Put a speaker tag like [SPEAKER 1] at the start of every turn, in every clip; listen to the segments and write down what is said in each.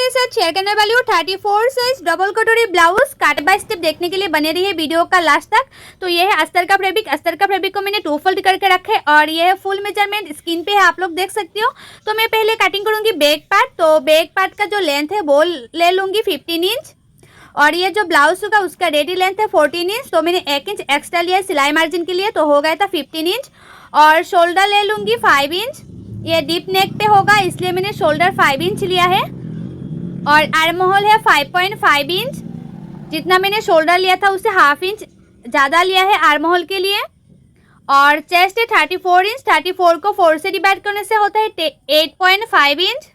[SPEAKER 1] आपके साथ शेयर करने वाली हूँ 34 साइज डबल कटोरी ब्लाउज। काट बाय स्टेप देखने के लिए बने रहिए वीडियो का लास्ट तक। तो ये है अस्तर का फैब्रिक। अस्तर का फैब्रिक को मैंने 2 फोल्ड करके रखा है और ये है फुल मेजरमेंट स्क्रीन पे है, आप लोग देख सकते हो। तो मैं पहले कटिंग करूंगी बैक पार्ट। तो बैक पार्ट का जो लेंथ है वो ले लूंगी 15 इंच और ये जो ब्लाउज होगा उसका रेडी लेंथ है 14 इंच। तो मैंने 1 इंच एक्स्ट्रा लिया है सिलाई मार्जिन के लिए, तो हो गया था 15 इंच। और शोल्डर ले लूंगी 5 इंच। ये डीप नेक पे होगा इसलिए मैंने शोल्डर 5 इंच लिया है और आर्म होल है 5.5 इंच। जितना मैंने शोल्डर लिया था उससे हाफ इंच ज़्यादा लिया है आर्म होल के लिए। और चेस्ट है 34 इंच। 34 को 4 से डिवाइड करने से होता है 8.5 इंच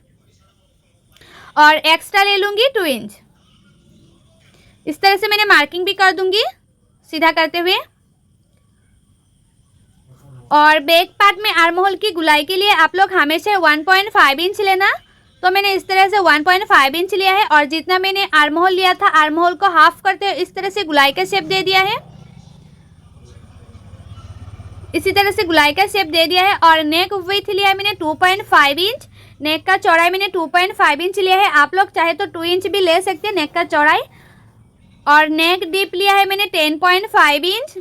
[SPEAKER 1] और एक्स्ट्रा ले लूँगी 2 इंच। इस तरह से मैंने मार्किंग भी कर दूंगी सीधा करते हुए। और बैक पार्ट में आर्म होल की गुलाई के लिए आप लोग हमेशा 1.5 इंच लेना। तो मैंने इस तरह से 1.5 इंच लिया है और जितना मैंने आर्म होल लिया था आर्म होल को हाफ करते हुए इस तरह से गुलाई का शेप दे दिया है। इसी तरह से गुलाई का शेप दे दिया है। और नेक विड्थ लिया है मैंने 2.5 इंच। नेक का चौड़ाई मैंने 2.5 इंच लिया है। आप लोग चाहे तो 2 इंच भी ले सकते हैं नेक का चौड़ाई। और नेक डीप लिया है मैंने 10.5 इंच।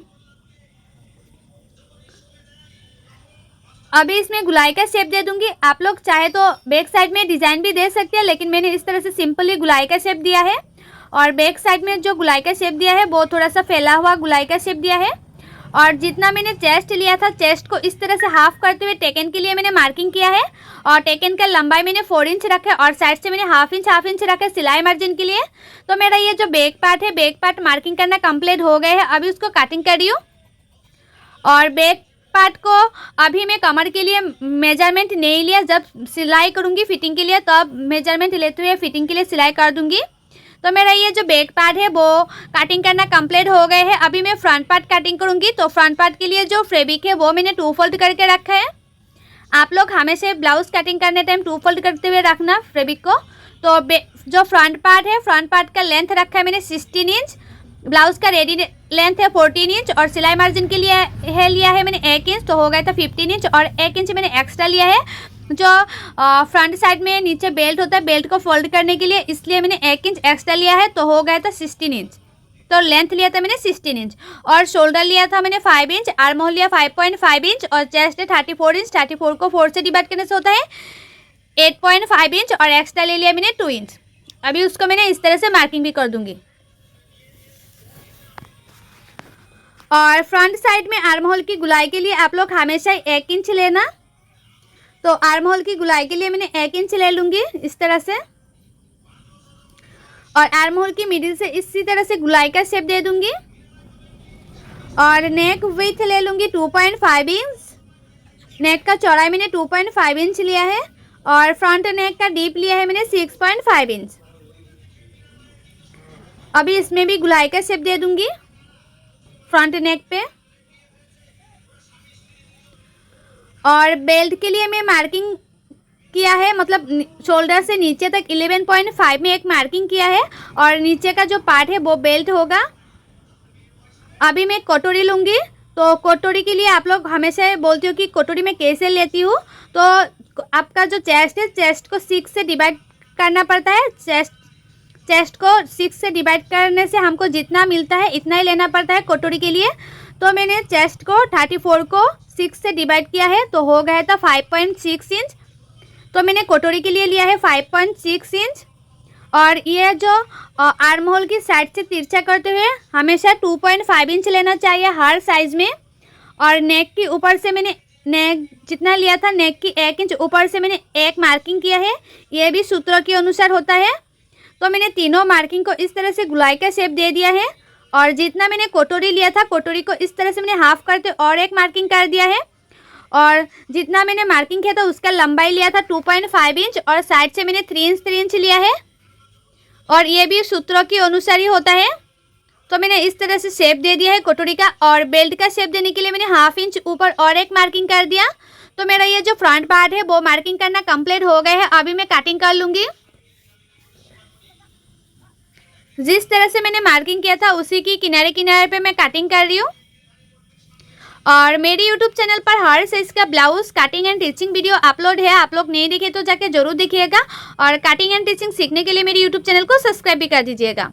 [SPEAKER 1] अभी इसमें गुलाई का शेप दे दूंगी। आप लोग चाहे तो बैक साइड में डिजाइन भी दे सकते हैं, लेकिन मैंने इस तरह से सिंपली गुलाई का शेप दिया है। और बैक साइड में जो गुलाई का शेप दिया है वो थोड़ा सा फैला हुआ गुलाई का शेप दिया है। और जितना मैंने चेस्ट लिया था चेस्ट को इस तरह से हाफ करते हुए टेकन के लिए मैंने मार्किंग किया है। और टेकन का लंबाई मैंने 4 इंच रखा है और साइड से मैंने हाफ इंच रखा है सिलाई मार्जिन के लिए। तो मेरा ये जो बैक पार्ट है बैक पार्ट मार्किंग करना कंप्लीट हो गया है। अभी उसको कटिंग कर रही हूँ। और बैक पार्ट को अभी मैं कमर के लिए मेजरमेंट नहीं लिया, जब सिलाई करूँगी फिटिंग के लिए तब मेजरमेंट लेते हुए फिटिंग के लिए सिलाई कर दूँगी। तो मेरा ये जो बैक पार्ट है वो कटिंग करना कंप्लीट हो गए है। अभी मैं फ्रंट पार्ट कटिंग करूँगी। तो फ्रंट पार्ट के लिए जो फैब्रिक है वो मैंने 2 फोल्ड करके रखा है। आप लोग हमेशा ब्लाउज कटिंग करने टाइम 2 फोल्ड करते हुए रखना फैब्रिक को। तो जो फ्रंट पार्ट है फ्रंट पार्ट का लेंथ रखा है मैंने 16 इंच। ब्लाउज का रेडी लेंथ है 14 इंच और सिलाई मार्जिन के लिए लिया है मैंने 1 इंच। तो हो गया था 15 इंच और 1 इंच मैंने एक्स्ट्रा लिया है। जो फ्रंट साइड में नीचे बेल्ट होता है बेल्ट को फोल्ड करने के लिए, इसलिए मैंने 1 इंच एक्स्ट्रा लिया है। तो हो गया था 16 इंच। तो लेंथ लिया था मैंने 16 इंच और शोल्डर लिया था मैंने 5 इंच। आर्म होल लिया 5.5 इंच और चेस्ट है 34 इंच। 34 को 4 से डिवाइड करने से होता है 8.5 इंच और एक्स्ट्रा ले लिया मैंने 2 इंच। अभी उसको मैंने इस तरह से मार्किंग भी कर दूंगी। और फ्रंट साइड में आर्म होल की गुलाई के लिए आप लोग हमेशा 1 इंच लेना। तो आर्म होल की गुलाई के लिए मैंने 1 इंच ले लूँगी इस तरह से। और आर्म होल की मिडिल से इसी तरह से गुलाई का शेप दे दूंगी। और नेक विड्थ ले लूँगी 2.5 इंच। नेक का चौड़ाई मैंने 2.5 इंच लिया है और फ्रंट नेक का डीप लिया है मैंने 6.5 इंच। अभी इसमें भी गुलाई का शेप दे दूंगी फ्रंट नेक पे। और बेल्ट के लिए मैं मार्किंग किया है, मतलब शोल्डर से नीचे तक 11.5 में एक मार्किंग किया है और नीचे का जो पार्ट है वो बेल्ट होगा। अभी मैं कटोरी लूँगी। तो कटोरी के लिए आप लोग हमेशा बोलती हो कि कटोरी में कैसे लेती हूँ। तो आपका जो चेस्ट है चेस्ट को 6 से डिवाइड करना पड़ता है। चेस्ट को 6 से डिवाइड करने से हमको जितना मिलता है इतना ही लेना पड़ता है कटोरी के लिए। तो मैंने चेस्ट को 34 को 6 से डिवाइड किया है तो हो गया था 5.6 इंच। तो मैंने कटोरी के लिए लिया है 5.6 इंच। और ये जो आर्म होल की साइड से तिरछा करते हुए हमेशा 2.5 इंच लेना चाहिए हर साइज में। और नेक के ऊपर से मैंने नेक जितना लिया था नेक की 1 इंच ऊपर से मैंने एक मार्किंग किया है। ये भी सूत्रों के अनुसार होता है। तो मैंने तीनों मार्किंग को इस तरह से गुलाई का शेप दे दिया है। और जितना मैंने कटोरी लिया था कटोरी को इस तरह से मैंने हाफ करते और एक मार्किंग कर दिया है। और जितना मैंने मार्किंग किया था उसका लंबाई लिया था 2.5 इंच और साइड से मैंने 3 इंच लिया है। और ये भी सूत्रों के अनुसार ही होता है। तो मैंने इस तरह से शेप दे दिया है कटोरी का। और बेल्ट का शेप देने के लिए मैंने हाफ इंच ऊपर और एक मार्किंग कर दिया। तो मेरा ये जो फ्रंट पार्ट है वो मार्किंग करना कंप्लीट हो गया है। अभी मैं कटिंग कर लूँगी। जिस तरह से मैंने मार्किंग किया था उसी की किनारे किनारे पे मैं कटिंग कर रही हूँ। और मेरी यूट्यूब चैनल पर हर साइज का blouse cutting and teaching video upload है, आप लोग नहीं देखे तो जाके जरूर देखिएगा। और कटिंग एंड टिचिंग सीखने के लिए मेरी यूट्यूब चैनल को सब्सक्राइब भी कर दीजिएगा।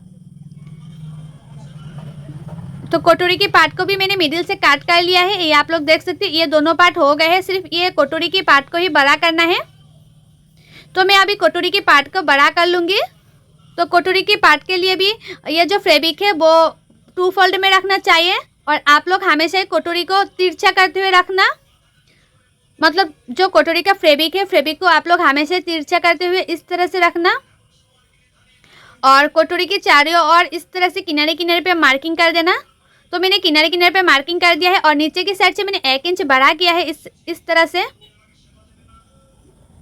[SPEAKER 1] तो कटोरी की पार्ट को भी मैंने मिडिल से काट कर लिया है, ये आप लोग देख सकते हैं। ये दोनों पार्ट हो गए हैं, सिर्फ ये कटोरी की पार्ट को ही बड़ा करना है। तो मैं अभी कटोरी की पार्ट को बड़ा कर लूँगी। तो कटोरी की पार्ट के लिए भी ये जो फैब्रिक है वो 2 फोल्ड में रखना चाहिए। और आप लोग हमेशा कटोरी को तिरछा करते हुए रखना, मतलब जो कटोरी का फैब्रिक है, फैब्रिक को आप लोग हमेशा तिरछा करते हुए इस तरह से रखना। और कटोरी के चारों ओर इस तरह से किनारे किनारे पे मार्किंग कर देना। तो मैंने किनारे किनारे पे मार्किंग कर दिया है और नीचे की साइड से मैंने 1 इंच बढ़ा किया है। इस तरह से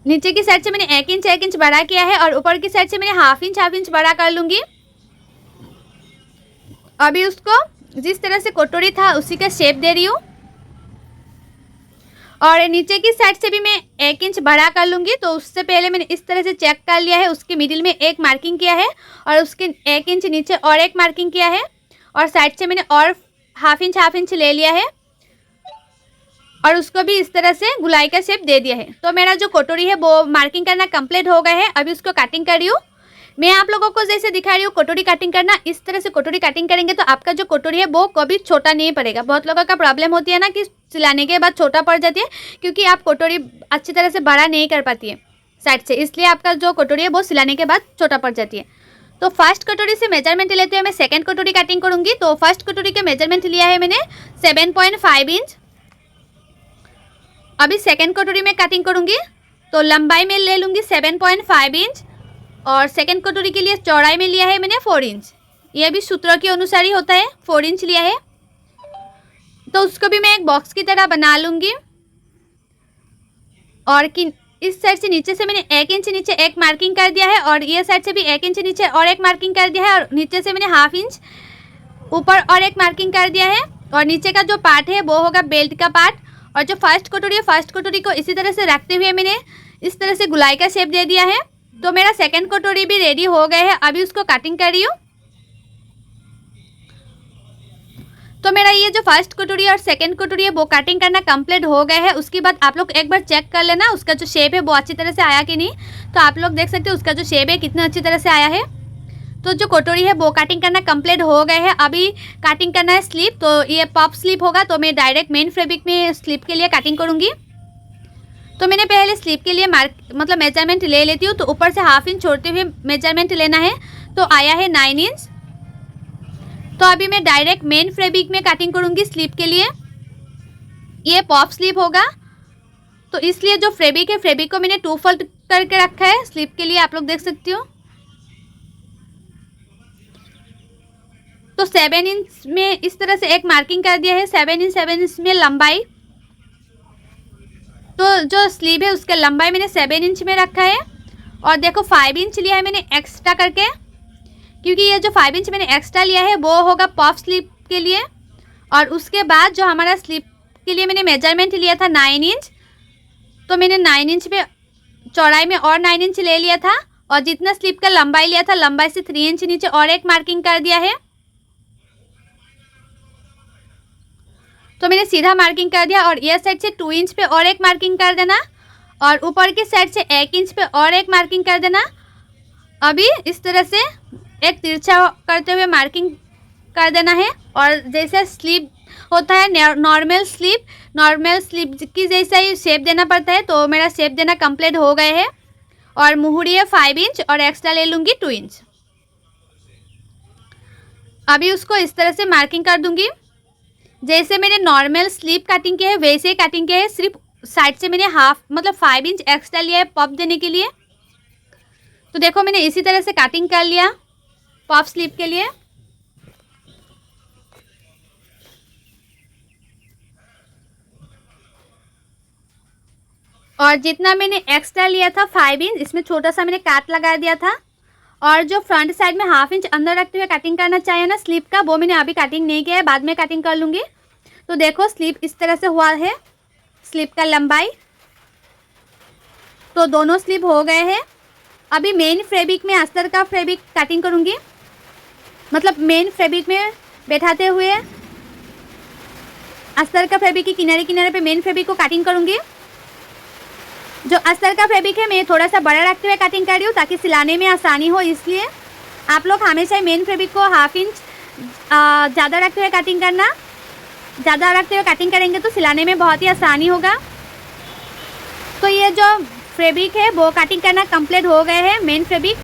[SPEAKER 1] नीचे की साइड से मैंने 1 इंच बढ़ा किया है और ऊपर की साइड से मैंने हाफ इंच बढ़ा कर लूँगी। अभी उसको जिस तरह से कटोरी था उसी का शेप दे रही हूँ। और नीचे की साइड से भी मैं 1 इंच बढ़ा कर लूँगी। तो उससे पहले मैंने इस तरह से चेक कर लिया है, उसके मिडिल में एक मार्किंग किया है और उसके 1 इंच नीचे और एक मार्किंग किया है और साइड से मैंने और हाफ इंच ले लिया है और उसको भी इस तरह से गुलाई का शेप दे दिया है। तो मेरा जो कटोरी है वो मार्किंग करना कंप्लीट हो गया है। अभी उसको कटिंग कर रही हूँ। मैं आप लोगों को जैसे दिखा रही हूँ कटोरी कटिंग करना, इस तरह से कटोरी कटिंग करेंगे तो आपका जो कटोरी है वो कभी छोटा नहीं पड़ेगा। बहुत लोगों का प्रॉब्लम होती है ना कि सिलाने के बाद छोटा पड़ जाती है, क्योंकि आप कटोरी अच्छी तरह से बड़ा नहीं कर पाती है साइड से, इसलिए आपका जो कटोरी है वो सिलाने के बाद छोटा पड़ जाती है। तो फर्स्ट कटोरी से मेजरमेंट लेते हुए मैं सेकेंड कटोरी कटिंग करूँगी। तो फर्स्ट कटोरी के मेजरमेंट लिया है मैंने 7.5 इंच। अभी सेकेंड कटोरी में कटिंग करूँगी। तो लंबाई में ले लूँगी 7.5 इंच और सेकेंड कटोरी के लिए चौड़ाई में लिया है मैंने 4 इंच। ये भी सूत्रों के अनुसार ही होता है, 4 इंच लिया है। तो उसको भी मैं एक बॉक्स की तरह बना लूँगी। और इस साइड से नीचे से मैंने 1 इंच नीचे एक मार्किंग कर दिया है और ये साइड से भी 1 इंच नीचे और एक मार्किंग कर दिया है और नीचे से मैंने हाफ इंच ऊपर और एक मार्किंग कर दिया है। और नीचे का जो पार्ट है वो होगा बेल्ट का पार्ट। और जो फर्स्ट कटोरी है, फर्स्ट कटोरी को इसी तरह से रखते हुए मैंने इस तरह से गुलाई का शेप दे दिया है। तो मेरा सेकंड कटोरी भी रेडी हो गया है। अभी उसको कटिंग कर रही हूँ। तो मेरा ये जो फर्स्ट कटोरी और सेकंड कटोरी है वो कटिंग करना कंप्लीट हो गया है। उसके बाद आप लोग एक बार चेक कर लेना उसका जो शेप है वो अच्छी तरह से आया कि नहीं। तो आप लोग देख सकते हो उसका जो शेप है कितना अच्छी तरह से आया है। तो जो कटोरी है वो कटिंग करना कंप्लीट हो गया है। अभी कटिंग करना है स्लीप। तो ये पॉप स्लीप होगा, तो मैं डायरेक्ट मेन फैब्रिक में स्लीप के लिए कटिंग करूँगी। तो मैंने पहले स्लीप के लिए मतलब मेजरमेंट ले लेती हूँ। तो ऊपर से हाफ इंच छोड़ते हुए मेजरमेंट लेना है। तो आया है 9 इंच। तो अभी मैं डायरेक्ट मेन फैब्रिक में कटिंग करूँगी स्लीप के लिए। ये पॉप स्लीप होगा, तो इसलिए जो फैब्रिक है फैब्रिक को मैंने 2 फोल्ड करके रखा है स्लीप के लिए, आप लोग देख सकते हो। तो 7 इंच में इस तरह से एक मार्किंग कर दिया है। 7 इंच में लंबाई। तो जो स्लीव है उसका लंबाई मैंने 7 इंच में रखा है। और देखो 5 इंच लिया है मैंने एक्स्ट्रा करके, क्योंकि ये जो 5 इंच मैंने एक्स्ट्रा लिया है वो होगा पॉप स्लीव के लिए। और उसके बाद जो हमारा स्लीव के लिए मैंने मेजरमेंट लिया था 9 इंच, तो मैंने 9 इंच पे चौड़ाई में और 9 इंच ले लिया था। और जितना स्लीव का लंबाई लिया था, लंबाई से 3 इंच नीचे और एक मार्किंग कर दिया है। तो मैंने सीधा मार्किंग कर दिया। और ये साइड से 2 इंच पे और एक मार्किंग कर देना और ऊपर की साइड से 1 इंच पे और एक मार्किंग कर देना। अभी इस तरह से एक तिरछा करते हुए मार्किंग कर देना है। और जैसे स्लीव होता है नॉर्मल स्लीव की जैसा ही शेप देना पड़ता है। तो मेरा शेप देना कंप्लीट हो गए है। और मुहूरी है 5 इंच और एक्स्ट्रा ले लूँगी 2 इंच। अभी उसको इस तरह से मार्किंग कर दूँगी। जैसे मैंने नॉर्मल स्लीव कटिंग किया है वैसे ही कटिंग किया है, सिर्फ साइड से मैंने हाफ मतलब 5 इंच एक्स्ट्रा लिया है पॉप देने के लिए। तो देखो मैंने इसी तरह से कटिंग कर लिया पॉप स्लीव के लिए। और जितना मैंने एक्स्ट्रा लिया था 5 इंच, इसमें छोटा सा मैंने काट लगा दिया था। और जो फ्रंट साइड में हाफ इंच अंदर रखते हुए कटिंग करना चाहिए ना स्लीव का, वो मैंने अभी कटिंग नहीं किया है, बाद में कटिंग कर लूँगी। तो देखो स्लीव इस तरह से हुआ है, स्लीव का लंबाई। तो दोनों स्लीव हो गए हैं। अभी मेन फैब्रिक में अस्तर का फैब्रिक कटिंग करूँगी, मतलब मेन फैब्रिक में बैठाते हुए अस्तर का फैब्रिक के किनारे किनारे पे मेन फैब्रिक को कटिंग करूँगी। जो अस्तर का फैब्रिक है मैं थोड़ा सा बड़ा रखते हुए कटिंग कर रही हूँ ताकि सिलाने में आसानी हो, इसलिए आप लोग हमेशा मेन फैब्रिक को 1/2 इंच ज़्यादा रखते हुए कटिंग करना। ज़्यादा रखते हुए कटिंग करेंगे तो सिलाने में बहुत ही आसानी होगा। तो ये जो फैब्रिक है वो कटिंग करना कंप्लीट हो गए हैं मेन फैब्रिक।